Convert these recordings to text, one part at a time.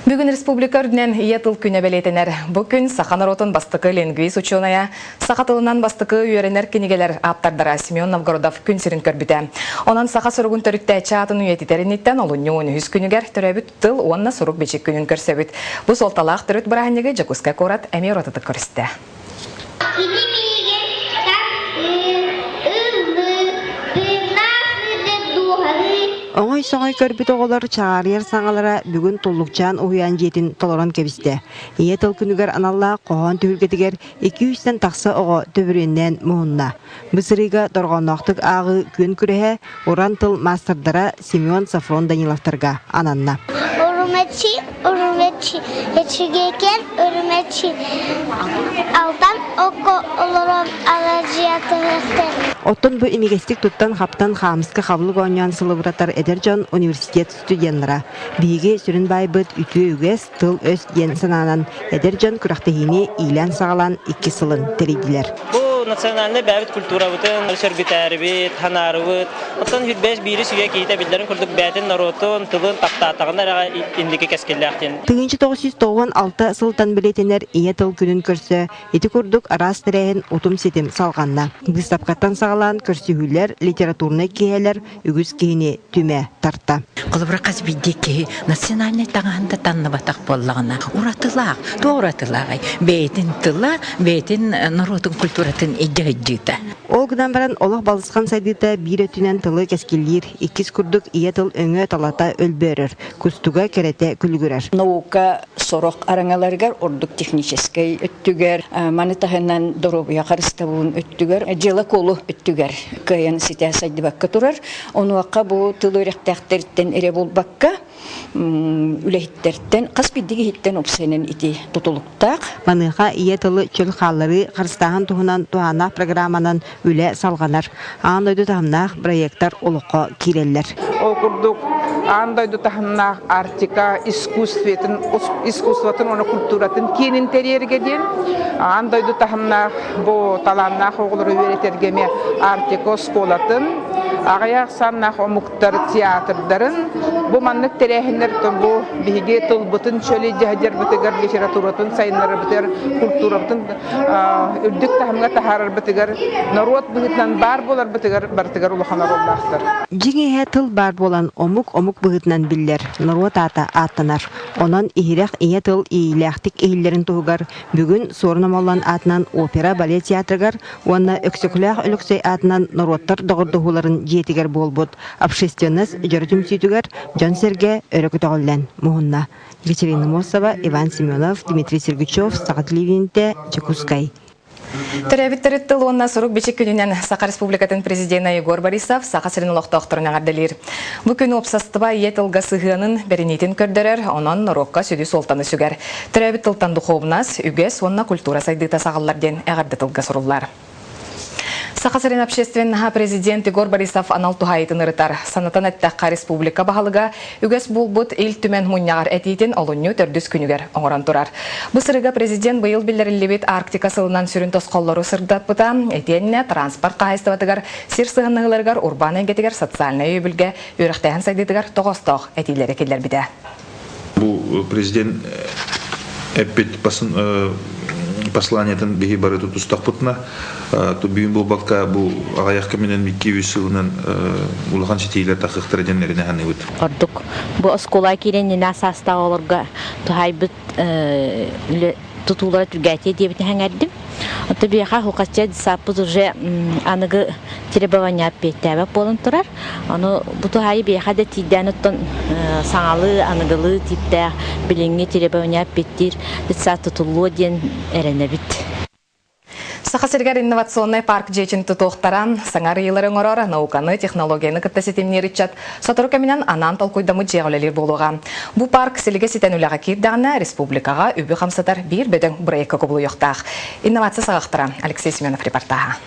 Бүгін республика үрдінен иетыл күні белетенер. Бұл күн Сахан Ротын бастықы лингвист ученая, Саха тылынан бастықы үйеренер кенегелер аптардара Семен Новгородов күн сирин көрбіті. Онан Саха сұрығын төрітті чаатын үйетитерінеттен олуны оны хүз күнігер түрәбіт тыл онына сұрық бечек күнін көрсөбіт. Бұл солталақ түріт бірағынеге Жакуска Корат әмей ротыты көрісті. Оңай соңай көрбіт оғылар чағарияр саңалара бүгін толлукчан уян жетін толорон кебісті. Ие тыл күнігер аналла қоған түйілгетігер 200-тен тақсы оғы төбірінен мұғынна. Бұсырыға дорғанақтық ағы күн күріхе оран тыл мастырдара Семен Сафрон Даниловтарға ананна. Urumeci, geçirgen urumeci. Aldan oko olurum alacıyatı. Оттон бу имигестик туттан хаптан хамыска хабылы гоньян сылыбыратар Эдержон университет студенлара. Биги сүрін байбыт үтү үгес тыл өс ен сананан Эдержон күрақтығыны илен сағалан 2 сылын терейділер. Национальный бәвит культура бутын, сөргүтәр бит, ханары бит. Оттан хүрбәс бири сүгә кейтә билдәрен күрдек бәтен наротын, тылын тактатагыннара индике кескелләктен. 1996 сылтан билетенер ие тыл күнін көрсө, эти курдук арас тирәһен утум сетим салганна. Гыстапкаттан сагалан көрсүһүлләр, литературный киһелер үгүс киһини түмә тарта. Кылыбыракас биддеки национальный таганда таннабатак боллагына уратылак, торатылагай. Бәйтин тыла, бәйтин наротын культуратын эддегиддита. Ол гынан баран олох балысқан сайдыта бир өтүнен тылы кескеллир, 2 курдук ие тыл өңө талата өлбөрөр, кустуга керете күлгүрөр. Наука сорок араңаларгар ордук технический өттүгер, манытахынан доробия карыстабын өттүгер, жела колу өттүгер. Каян сите сайды бакка турар. Онуакка бу тылы рехтехтерден эре болбакка үлехиттерден кас биддиги хиттен опсенен ити тутулуктак. Маныха ие тылы чөл халлары карыстахан туһунан туһана программанан үле салганар. Андойду тамнах проекттар олоққа киреллер. Ол курдук андойду тамнах артика искусствотын оны культуратын кийин интерьерге ден. Андойду тамнах бу таланнах оглары өретергеме артико сколатын агаяк саннах омуктар театрдарын бу маннык терехинер бу биге тыл бутын чөле жаһар бутыгар литературатын сайнар бутер культуратын үрдүк тахамга тахарар бутыгар народ бутынан бар болар бутыгар бартыгар улаханар оллахтар. Жиңе тыл бар болан омук бутынан биллер народ ата атанар. Онан ихирек ие тыл ийлектик ихиллерин тугар бүгүн сорнамалан атынан опера балет театргар уанна өксөклөх өлөксөй атынан народтар догордугуларын жетигер болбут. Общественность жөрүтүм сүйтүгер Жон Серге өрөкөтөгөллен муһунна. Екатерина Мосова, Иван Семенов, Дмитрий Сергучев, Сагат Ливинте, Чекускай. Төрәбиттер тыл онна сұрық бечек күнінен Саха Республикатын президенті Егор Борисов Саха сирин олықтақтырына ғаддалыр. Бұл күні опсастыба ие тылға сығының бәрінетін көрдірер, онан нұрокқа сөді солтаны сүгер. Төрәбит тылтан дұқовынас, үгес, онна культура сайды тасағаларден әғарды тылға сұрулар. Саха-Сырин общественного президент Егор Борисов анал тухайтын ырытар. Санатан әттәққа республика бағалыға үгес болбут ил түмен мұньяғар әтейтін олыню төрдіс күнігер оңыран тұрар. Бұл сырыға президент бұйыл білдірілебет Арктика сылынан сүрін тосқоллары сырдат бұта, әтеніне транспорт қағайыстыватығар, сир сығынығыларғар, урбан әңгетігер, социальный өйбілге өріқтәйін сайдетігер тоғыстық әтейлері келер біде. Бұл президент әппет посланиятын беги бары тутустак путна то бүйүн болбакка бу агаяк менен 200 жылынан улахан читейлер такыктыр денерине ханыбыт ордук бу оскола киренин асаста олорга тухайбыт тутулар түргәте дебит хәңәрдим аты бияха хукача сапыз уже аныгы требования петтәбә болын турар аны бу тухай бияха да тидәнеттен саңалы аныгылы типтә билинге требования петтир дисат тутулу ден эренебит. Саха-Сыргар инновационный парк жечин тутуқтаран, саңары еларын орора науканы, технологияны кіттесетемнер итчат, сотыру кәмінен анан талкуйдамы жеғолелер болуға. Бұл парк селіге сетен үліға кирдағына республикаға үбі қамсатар бір бөдің бұрайыққа көбілі yoқтақ. Инновация сағақтыра Алексей Семенов репортаға.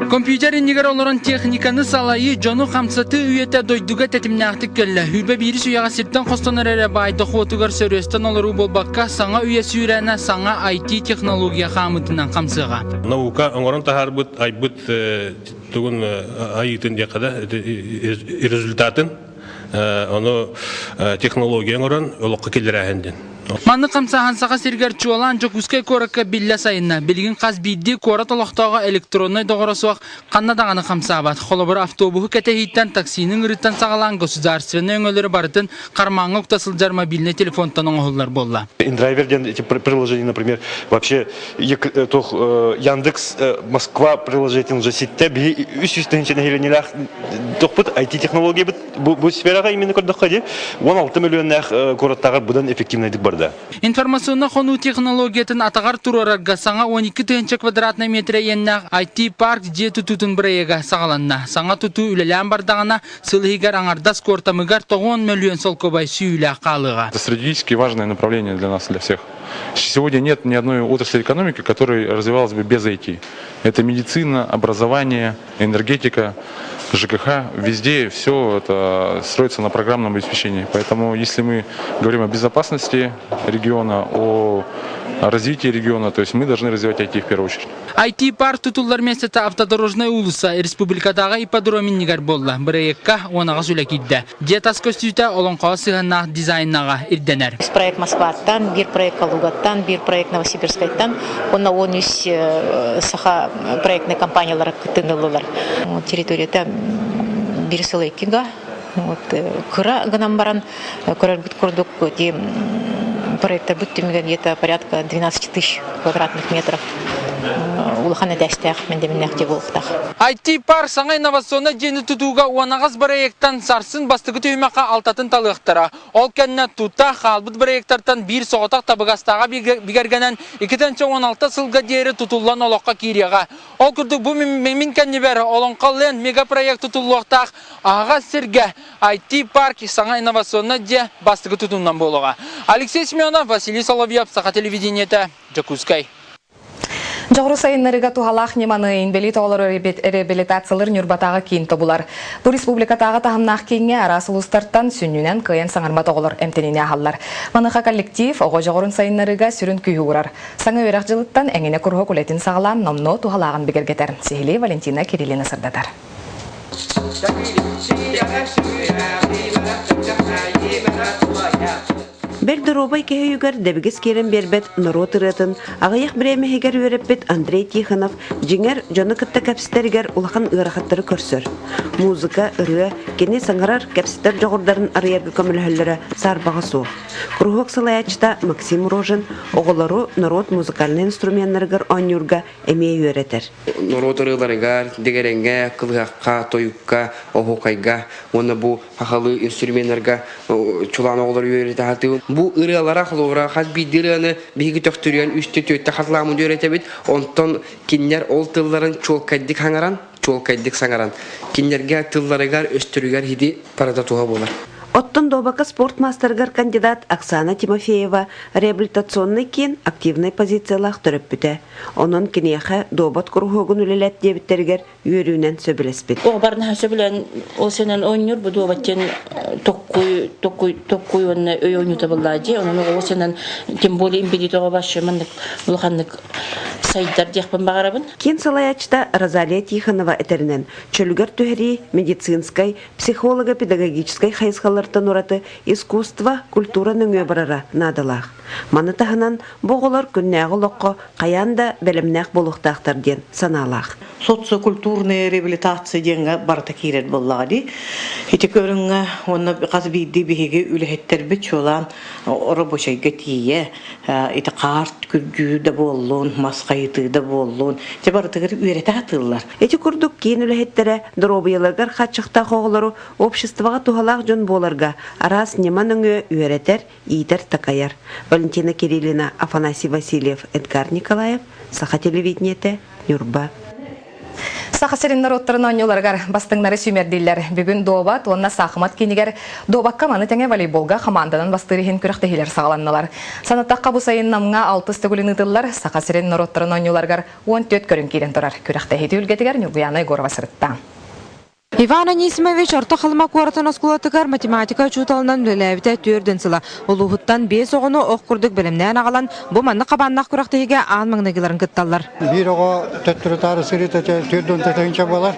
Компьютер нигер олорон техниканы салайы жону хамсаты үйете дойдуга тетимнактык келле. Хүрбе бири суяга сирттен хостонар эре байды хотугар сөрөстен олору болбакка саңа үйе сүйрәне саңа IT технология хамытынан хамсыга. Наука оңорон тахарбыт айбыт тугун айытын декада результатын оны технология оран олыққа келдірәхенден. Манны қамсахан сақа сергер чуалан жокускай коракка билля сайынна. Билгин қаз бидді кора толықтауға электронной доғырасуақ қаннадағаны қамсабат. Холобыр автобухы кәтехиттен таксинің үріттен сағалан государственный өңілері барытын қармаңы ұқтасылжар мобильный телефонтан оңғылар болла. Индрайверден эти приложения, например, вообще Яндекс, Москва приложение уже сетте, үсістігінші нәгеленелер тоқпыт IT-технология бұл сфераға именно көрдіққа 16 миллионнақ городтағар бұдан эффективнайдық бар. Информационна хону технологиятын атағар турарарга саңа 12 түйінші квадратный метре еннақ IT-парк же тұтутын бірайыға сағаланна. Саңа тұту үлелән бардағына сылығығар аңардас кортамығар 9 миллион сол көбай сүйілі қалыға. Это стратегически важное направление для нас, для всех. Сегодня нет ни одной отрасли экономики, которая развивалась бы без IT. Это медицина, образование, энергетика, ЖКХ. Везде все это строится на программном обеспечении. Поэтому если мы говорим о безопасности региона, о развитии региона, то есть мы должны развивать IT в первую очередь. IT-парк тұтулар местеті автодорожный улыса республикадағы ипподромин негар болла. Проектка онаға сүләкидді. Детас көстүйті олонқаға сығаннақ дизайннаға ирденер. Проект Москваттан, бір проект Калугаттан, бір проект Новосибирскайттан, онна 13 саха проектный компаниялар күттінілілер. Территорията бір сылайкиға, күра ғанам баран, көрер бұт күрдік проекта бүттімеген ета порядка 12 тысяч квадратных метров. IT-парк саңа инновационна жені тұтуға уанағыз проекттан сарсын бастығы түймеқа алтатын талықтыра. Ол кәнне тұтта қалбыт проекттартан бір соғытақ табығастаға бігергенен 2016 сылға дері тұтылған олыққа кереға. Ол күрдік бұл мемін кәнне бәрі олонқалын мегапроект тұтылуқтақ аға сірге IT-парк саңа инновационна же бастығы тұтуынан болуға. Алексей Семенов, Василий Соловьев, Саха телевидениеті, Жакускай. Жоғыру сайынларыға туғалақ неманы инбели тоғылар реабилитациялар нүрбатаға кейін тобулар. Бұл республикатаға тағымнақ кейінге арасыл ұстарттан сүннінен көйен саңарма тоғылар әмтеніне ағалар. Маныға коллектив оғы жоғырын сайынларыға сүрін күйі ұрар. Саңа өрақ жылыттан әңіне күргі күлетін сағалам номно туғалағын бігергетер. Сехили Валентина Кириллина сырдатар. Бер дробай кеһүйгөр дебигис керен бербет народ ыратын агаяк биремехигер өреппет Андрей Тихонов жиңер жоны кытта капситергер улахан ырахаттары көрсөр. Музыка ыры кене саңарар капситер жогордарын арыяргы көмөлһөллөрө сарбага суу. Кругок салаячта Максим Рожин оголору народ музыкальный инструменттергер онюрга эмей өретер. Народ ырыларыгар дегеренге кылгакка тоюкка охокайга оны бу пахалы инструменттерге чулан оголор өретати. Бу ырылара хлора хат бидираны биги төктүргөн үстү төттө хатламын өретебит. Онтон киннер ол тылларын чолкайдык хаңаран, чолкайдык саңаран. Киннерге тылларыгар өстүрүгөр хиди парада туга болар. Оттон добака спортмастергар кандидат Оксана Тимофеева реабилитационный кен активный позициялах төрөппүтэ. Онон кинеха добат кургугун үлелет дебиттергер үйрүүнен сөбүлеспит. О барна сөбүлен о сенен ойнур бу добаттен tokkuy онна ойнуу табыллади. Онон о сенен тем более имбилитога башымын улханнык сайдар дехпен багарабын. Кен салаячта Розалия Тихонова этеринен чөлүгөр төһри медицинской, психолого-педагогической хайсхалар ураты искусство, культура нөңө барара надалах. Манытаханан боголор күннәгы лоққо қаянда белемнәк болуқтақтар ден саналах. Социокультурная реабилитация денге барта кирет боллади. Хите көрүнгө онна каз бидди биге үлехеттер бит чолан рабочайга тие. Ите карт күргү да боллун, маскайты да боллун. Же бартыгыр үйрете атыллар. Эти курдук кийин үлехеттере дробияларгар хатчыкта хоголору обществога тухалак жон боларга арас неманыңы үйретер, ийтер такаяр. Валентина Кириллина, Афанасий Васильев, Эдгар Николаев, Саха телевидениеті, Нюрба. Саха серин народтарын оңноларгар бастыңнары сүймердейлер. Бүгін добат, онна сақымат кенігер добакка маны тәңе волейболга командадан бастырыхин күріқтехилер сағаланнылар. Санаттаққа бұл сайын намға 6 стөгілін ұтылар, саха серин народтарын оңноларгар 14 көрін кейден тұрар. Күріқтехеті үлгетігер Нюрбияна Егорова сырытта. Иван Анисимович орта халма куартан оскулатыгар математика чуталынан біләбіті түрден сыла. Олуғыттан 5 оғыны оққұрдық білімнен ағалан бұ манны қабаннақ күрақтығыға аң маңнағыларын күтталар. Bir oğa töttürütarı sırıta türdün teteyince bolar.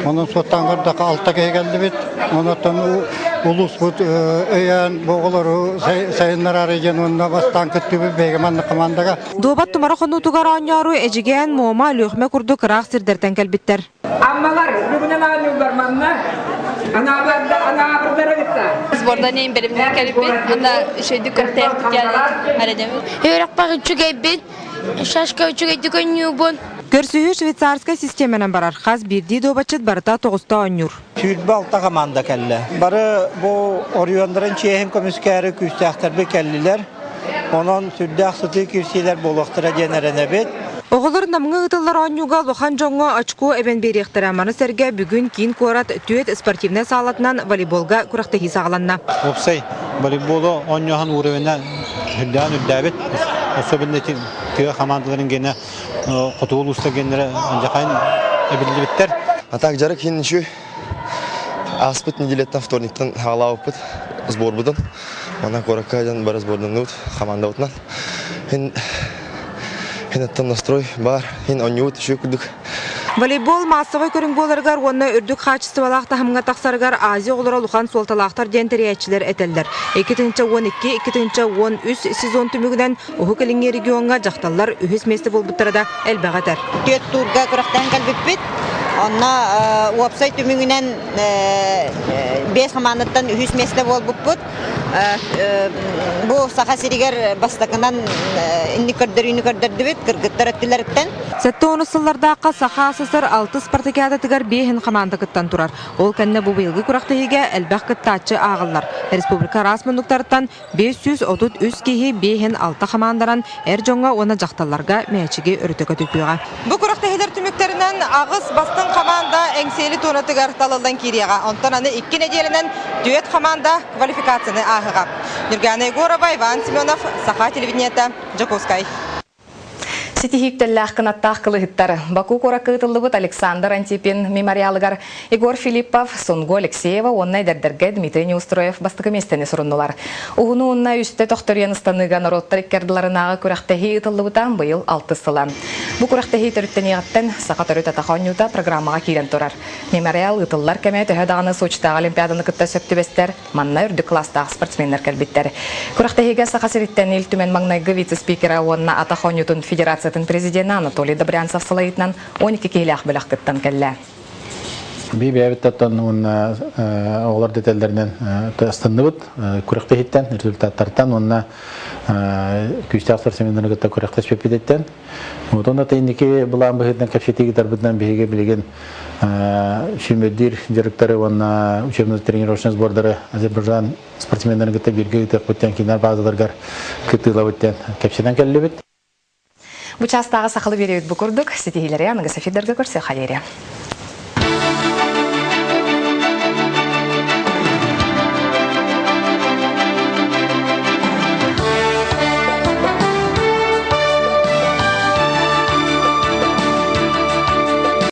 Onun sottangırdaki altta geldi bit. Ondan улус бут өян боголору сайыннар арыген онна бастан күттүбү бегеманны командага. Добат тумарахону тугар аняру эжиген мома лөхмө курду кырак сирдертен келбиттер. Аммалар бүгүнен анюлар манна. Ana berdara gitti. Sporda neyim benim ne kalbim, onda şeydi kurtar yani aradığım. Yörak bağı çügeybin, şaşka çügeydik newbon. Көрсүһү швейцарская системанан барар. Хас бирди добачыт барыта 9-та оннур. Түйүлбалта команда келли. Бары бу орюандарын чейин комиссары күстәхтер бе келлилер. Онон сүддәх сыты кирсилер болуктыра денеренебет. Оғылыр намыңы ұтылар оннуға лохан жоңға очко эбен беректіраманы сәрге бүгін кейін көрат түйет спортивный салатынан волейболға күрақтығы сағаланна. Опсай, волейболы оннуған уровена хүлдән үддәбет. Особенно түйе командаларын гене құтуыл ұста генері жақайын әбілді біттер. А так жарық хенінші аспыт неделеттен вторниктен ғала опыт сбор бұдын. Она коракайдан бары сбордан ұт, команда ұтынан. Хенеттен настрой бар, хен оннуыт үші күрдік. Волейбол массовой көрінгболарғар, онна үрдік қачысты балақты хамға тақсарғар Азия олыра лухан солталақтар дентериятчілер әтелдер. 2-12-2-13 сезон түмігінен ұхы кіліңе регионға жақталар үхіс месті болбыттырада әлбәғатар. Төт турға күрақтан кәлбіппет, онна уапсай түмігінен 5 қаманаттан үхіс месті болбыппыт. Бұл сақа серігер бастақынан үні көрдірді бет, кіргіттар өттілеріктен. Сәтті оны сыллардаққа сақа асысыр 6 спартакиада тігар 5 команда кыттан турар. Ол кәнне бұл бейілгі күрақтығыға әлбәқ кыттачы ағылар. Республика расмындықтарыттан 533 кейі 5-6 командаран әр жоңға оны жақталарға мәчіге үрітігі түпіға. Бұл күрақтығылар түміктерінен ағыз бастың команда әңселі тонатығар талылдан кереға. Онтан аны 2 неделінен дуэт команда квалификацияны ағыға. Нұргана Егорова, Иван Семенов, Саха телевидениета, Джаковскай. Сетихиктеллах кынаттах кылыгыттар. Баку коракытылыбыт Александр Антипин мемориалыгар, Егор Филиппов, Сонго Алексеева, оннай дердерге Дмитрий Неустроев бастыгы местени суруннулар. Угуну онна үсте тохториян станыга народтар иккердыларынага күрактахи ытылыбытан быйыл 6 сыла. Бу күрактахи төрүттенигаттен сака төрүтө тахонюта программага кирен турар. Мемориал ытыллар кеме төһөдаганы Сочтагы олимпиаданы кытта сөптүбестер, манна үрдү класстагы спортсмендер келбиттер. Күрактахиге сака сириттен ил түмен маңнайгы вице-спикера онна Атахонютун федерация президент Анатолий Добрянцев салайтынан 12 кейлях білақ кыттан кәлі. Би бәбіттаттан олар детелдерінен станды бұд, күректі хиттен, результаттардан онына күстіғыстар семинары кытта күректі шпепедеттен. Онда тайынеке бұлан бұхеттен кәпшетегі тарбытынан бейге білеген шүмеддер директоры, онына учебно-тренировочный сбордары Азербайжан спортсмендерін кытта берге үтек бұттен кейінер базаларғар кыттыла бұттен кәпшеден кәлі бұд. Бұ частағы сақылы береуіт бұқырдық, сетегелері анығы Софидерге көрсе қалері.